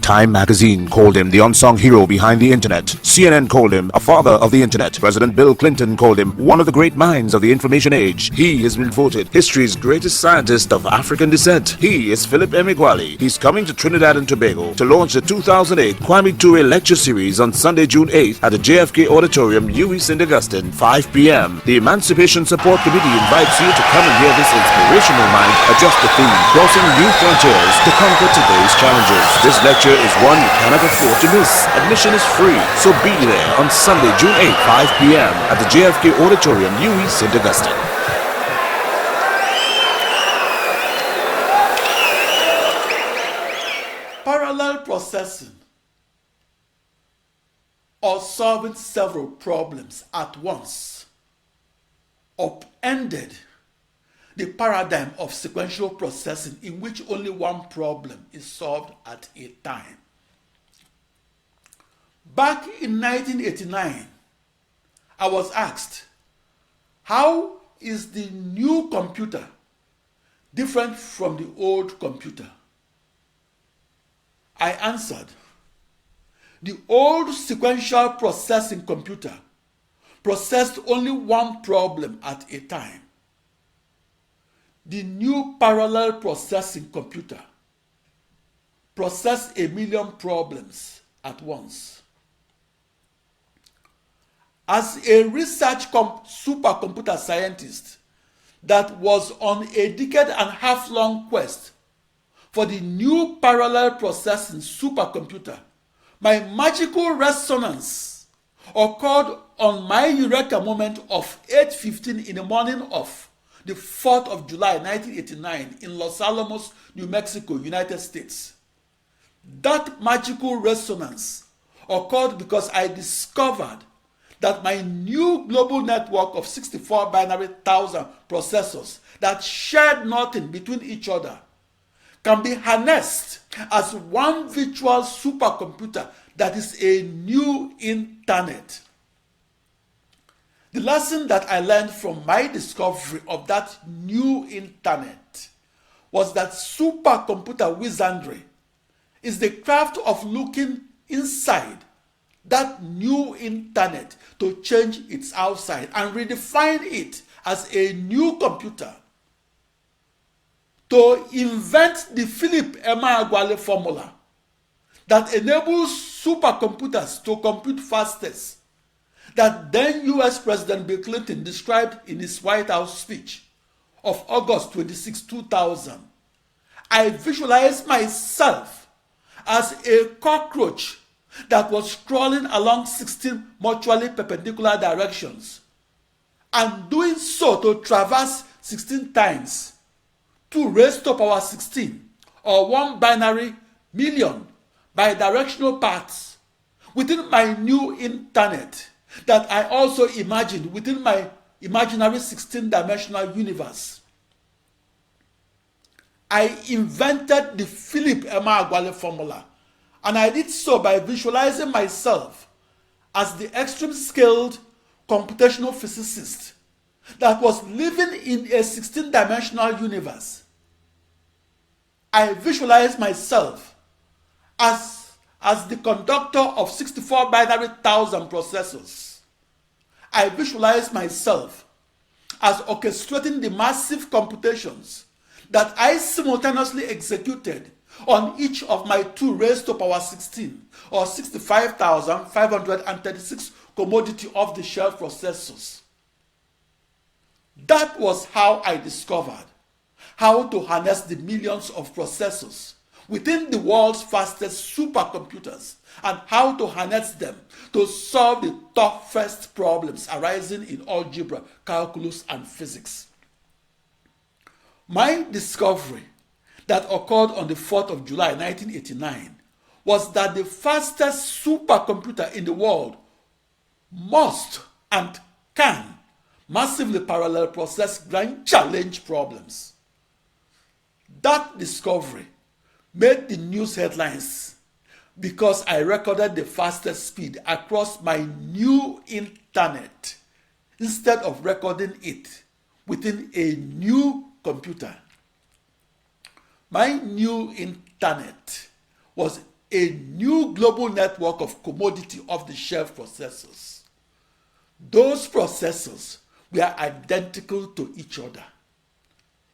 Time magazine called him the unsung hero behind the internet. CNN called him a father of the internet. President Bill Clinton called him one of the great minds of the information age. He has been voted history's greatest scientist of African descent. He is Philip Emeagwali. He's coming to Trinidad and Tobago to launch the 2008 Kwame Ture lecture series on Sunday, June 8th at the JFK Auditorium, UWI St. Augustine, 5 p.m. The Emancipation Support Committee invites you to come and hear this inspirational mind adjust the theme, crossing new frontiers to conquer today's challenges. This lecture is one you cannot afford to miss. Admission is free, so be there on Sunday, June 8th, 5 p.m. at the JFK Auditorium, UWI St. Augustine. Parallel processing, or solving several problems at once, upended the paradigm of sequential processing in which only one problem is solved at a time. Back in 1989, I was asked, how is the new computer different from the old computer? I answered, the old sequential processing computer processed only one problem at a time. The new parallel processing computer processed 1 million problems at once. As a research supercomputer scientist that was on a decade-and-a-half-long quest for the new parallel processing supercomputer, my magical resonance occurred on my Eureka moment of 8:15 in the morning of the 4th of July 1989 in Los Alamos, New Mexico, United States. That magical resonance occurred because I discovered that my new global network of 64 binary thousand processors that shared nothing between each other can be harnessed as one virtual supercomputer that is a new internet. The lesson that I learned from my discovery of that new internet was that supercomputer wizardry is the craft of looking inside that new internet to change its outside and redefine it as a new computer. To invent the Philip Emeagwali Formula that enables supercomputers to compute fastest, that then US President Bill Clinton described in his White House speech of August 26, 2000, I visualized myself as a cockroach that was crawling along 16 mutually perpendicular directions, and doing so to traverse 16 times 2 raised to power 16, or 1 binary million bidirectional paths within my new internet that I also imagined within my imaginary 16-dimensional universe. I invented the Philip Emeagwali Formula, and I did so by visualizing myself as the extreme-scaled computational physicist that was living in a 16-dimensional universe. I visualized myself as the conductor of 64 binary thousand processors. I visualized myself as orchestrating the massive computations that I simultaneously executed on each of my 2 raised to power 16 or 65,536 commodity off-the-shelf processors. That was how I discovered how to harness the millions of processors within the world's fastest supercomputers and how to harness them to solve the toughest problems arising in algebra, calculus, and physics. My discovery that occurred on the 4th of July 1989 was that the fastest supercomputer in the world must and can massively parallel process grand challenge problems. That discovery made the news headlines because I recorded the fastest speed across my new internet instead of recording it within a new computer. My new internet was a new global network of commodity off-the-shelf processors. Those processors were identical to each other.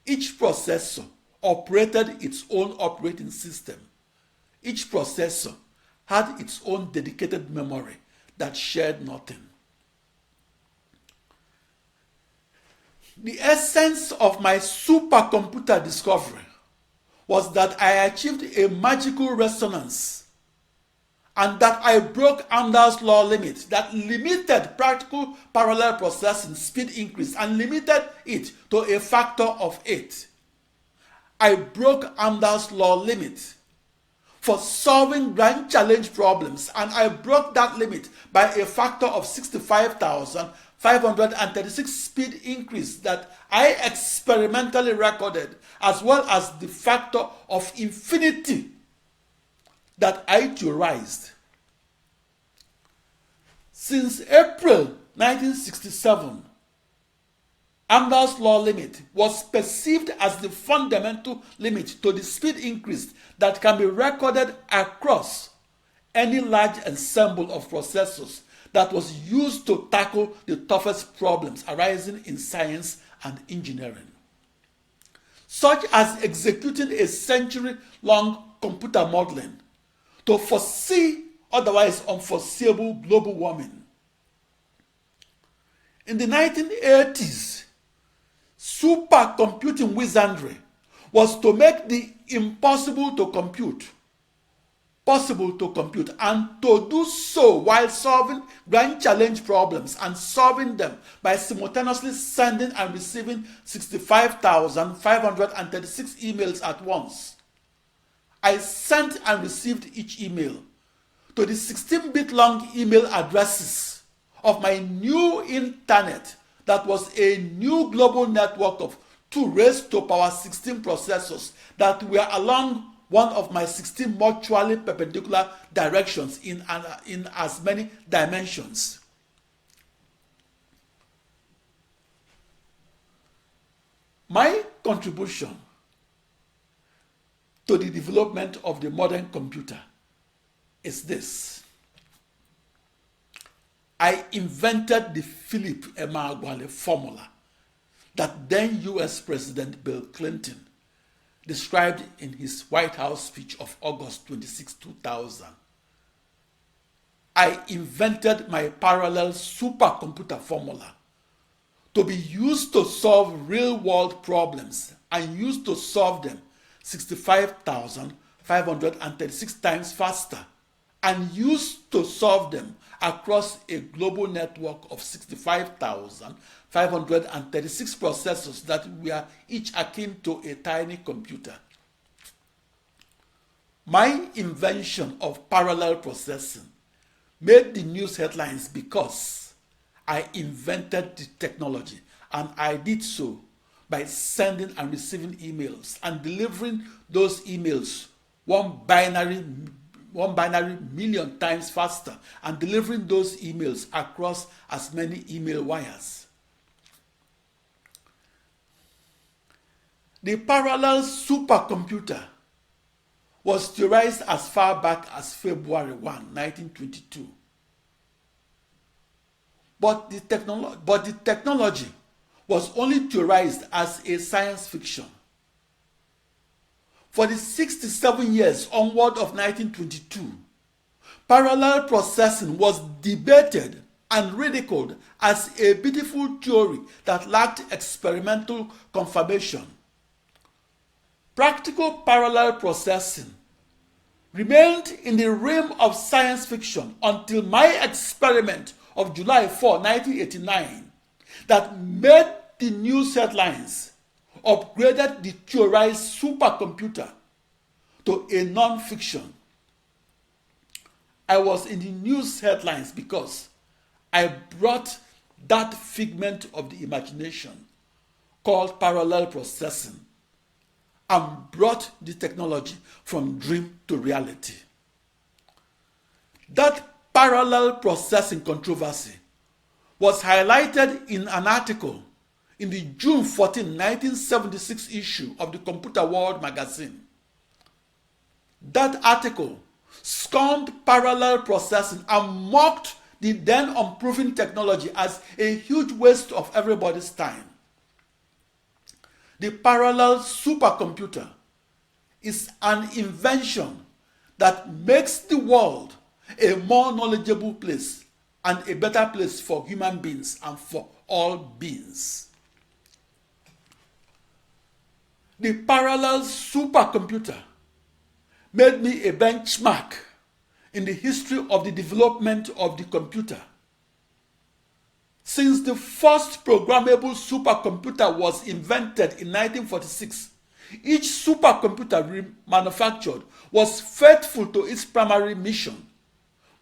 Each processor operated its own operating system. Each processor had its own dedicated memory that shared nothing. The essence of my supercomputer discovery was that I achieved a magical resonance and that I broke Amdahl's law limit that limited practical parallel processing speed increase and limited it to a factor of 8. I broke Amdahl's law limit for solving grand challenge problems, and I broke that limit by a factor of 65,536 speed increase that I experimentally recorded, as well as the factor of infinity that I theorized. Since April 1967, Amdahl's law limit was perceived as the fundamental limit to the speed increase that can be recorded across any large ensemble of processors that was used to tackle the toughest problems arising in science and engineering, such as executing a century-long computer modeling to foresee otherwise unforeseeable global warming. In the 1980s, supercomputing wizardry was to make the impossible to compute possible to compute, and to do so while solving grand challenge problems and solving them by simultaneously sending and receiving 65,536 emails at once. I sent and received each email to the 16-bit long email addresses of my new internet that was a new global network of 2 raised to power 16 processors that were along one of my 16 mutually perpendicular directions in as many dimensions. My contribution to the development of the modern computer is this. I invented the Philip Emeagwali Formula that then US President Bill Clinton described in his White House speech of August 26, 2000. I invented my parallel supercomputer formula to be used to solve real-world problems and used to solve them 65,536 times faster and used to solve them across a global network of 65,536 processors that were each akin to a tiny computer. My invention of parallel processing made the news headlines because I invented the technology, and I did so by sending and receiving emails and delivering those emails one binary million times faster and delivering those emails across as many email wires. The parallel supercomputer was theorized as far back as February 1, 1922. But the technology was only theorized as a science fiction. For the 67 years onward of 1922, parallel processing was debated and ridiculed as a beautiful theory that lacked experimental confirmation. Practical parallel processing remained in the realm of science fiction until my experiment of July 4, 1989, that made the news headlines upgraded the theorized supercomputer to a non-fiction. I was in the news headlines because I brought that figment of the imagination called parallel processing and brought the technology from dream to reality. That parallel processing controversy was highlighted in an article in the June 14, 1976 issue of the Computer World magazine. That article scorned parallel processing and mocked the then unproven technology as a huge waste of everybody's time. The parallel supercomputer is an invention that makes the world a more knowledgeable place and a better place for human beings and for all beings. The parallel supercomputer made me a benchmark in the history of the development of the computer. Since the first programmable supercomputer was invented in 1946, each supercomputer manufactured was faithful to its primary mission,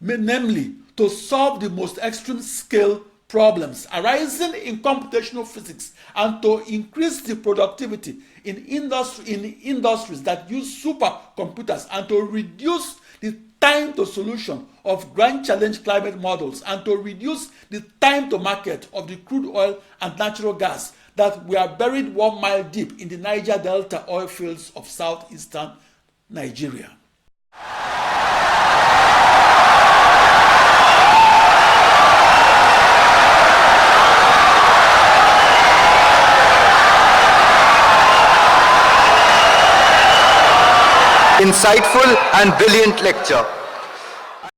namely to solve the most extreme scale problems arising in computational physics and to increase the productivity in industries that use supercomputers and to reduce the time to solution of grand challenge climate models and to reduce the time to market of the crude oil and natural gas that were buried 1 mile deep in the Niger Delta oil fields of southeastern Nigeria. Insightful and brilliant lecture.